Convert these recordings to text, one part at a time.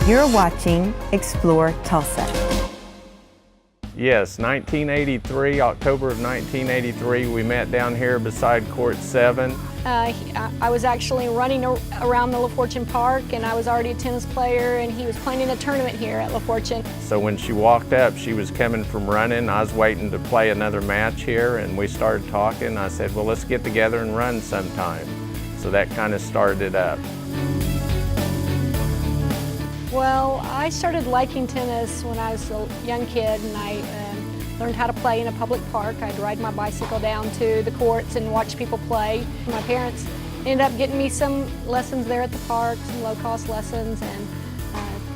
You're watching Explore Tulsa. Yes, 1983, October of 1983, we met down here beside Court 7. I was actually running around the LaFortune Park, and I was already a tennis player, and he was playing in a tournament here at LaFortune. So when she walked up, she was coming from running. I was waiting to play another match here, and we started talking. I said, well, let's get together and run sometime. So that kind of started it up. Well, I started liking tennis when I was a young kid, and I learned how to play in a public park. I'd ride my bicycle down to the courts and watch people play. My parents ended up getting me some lessons there at the park, some low-cost lessons, and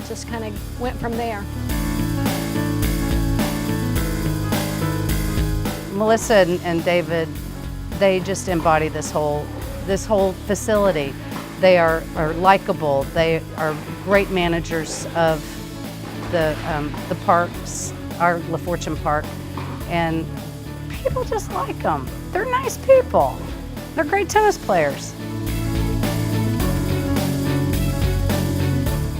just kind of went from there. Melissa and David, they just embody this whole facility. They are likable. They are great managers of the parks, our LaFortune Park, and people just like them. They're nice people. They're great tennis players.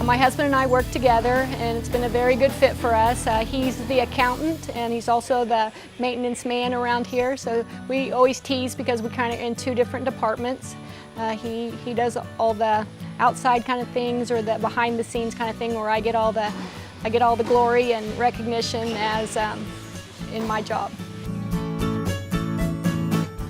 My husband and I work together, and it's been a very good fit for us. He's the accountant, and he's also the maintenance man around here, so we always tease because we're kind of in two different departments. He does all the outside kind of things, or the behind the scenes kind of thing, where I get all the glory and recognition as in my job.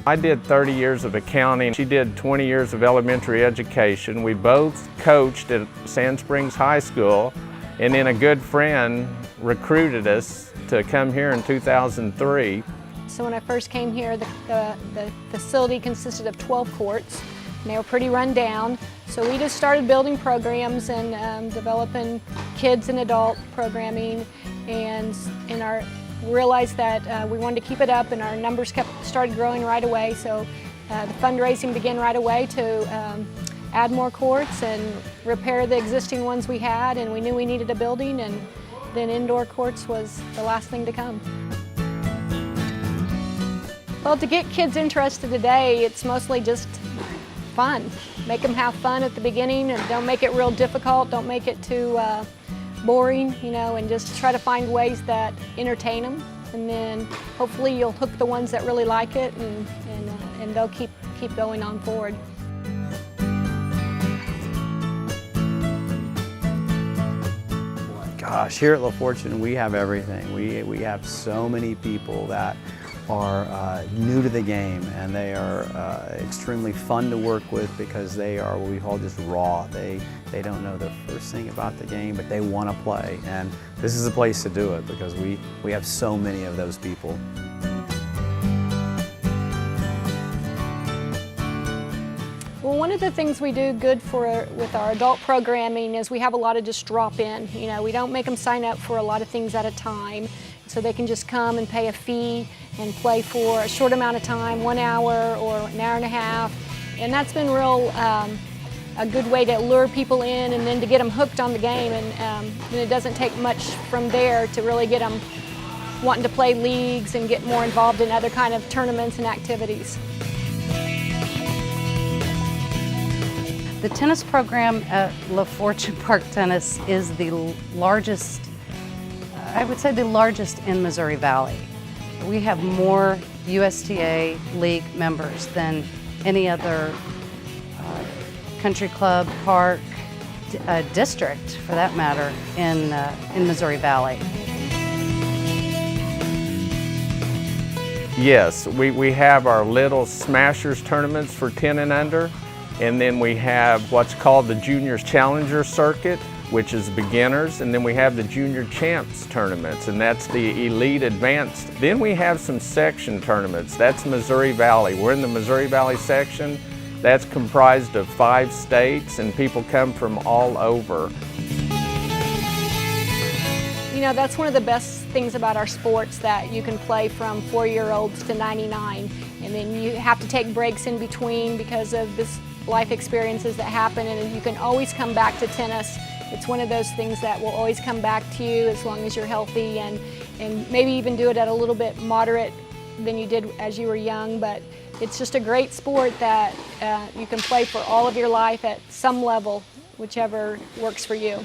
I did 30 years of accounting. She did 20 years of elementary education. We both coached at Sand Springs High School, and then a good friend recruited us to come here in 2003. So when I first came here, the facility consisted of 12 courts, and they were pretty run down. So we just started building programs and developing kids and adult programming, and realized that we wanted to keep it up, and our numbers started growing right away. So the fundraising began right away to add more courts and repair the existing ones we had, and we knew we needed a building, and then indoor courts was the last thing to come. Well, to get kids interested today, it's mostly just fun. Make them have fun at the beginning, and don't make it real difficult. Don't make it too boring, you know, and just try to find ways that entertain them. And then hopefully you'll hook the ones that really like it, and they'll keep going on forward. Gosh, here at LaFortune we have everything. We have so many people that are new to the game, and they are extremely fun to work with because they are what we call just raw. They don't know the first thing about the game, but they want to play, and this is the place to do it because we have so many of those people. Well, one of the things we do good with our adult programming is we have a lot of just drop-in. You know, we don't make them sign up for a lot of things at a time, so they can just come and pay a fee and play for a short amount of time, 1 hour or an hour and a half. And that's been a good way to lure people in and then to get them hooked on the game. And it doesn't take much from there to really get them wanting to play leagues and get more involved in other kind of tournaments and activities. The tennis program at LaFortune Park Tennis is the largest, I would say the largest in Missouri Valley. We have more USTA League members than any other country club, park, district, for that matter, in Missouri Valley. Yes, we have our little Smashers tournaments for 10 and under, and then we have what's called the Juniors Challenger Circuit, which is beginners, and then we have the Junior Champs tournaments, and that's the Elite Advanced. Then we have some section tournaments. That's Missouri Valley. We're in the Missouri Valley section. That's comprised of 5 states, and people come from all over. You know, that's one of the best things about our sports, that you can play from 4-year-olds to 99, and then you have to take breaks in between because of this life experiences that happen, and you can always come back to tennis. It's one of those things that will always come back to you as long as you're healthy, and maybe even do it at a little bit moderate than you did as you were young. But it's just a great sport that you can play for all of your life at some level, whichever works for you.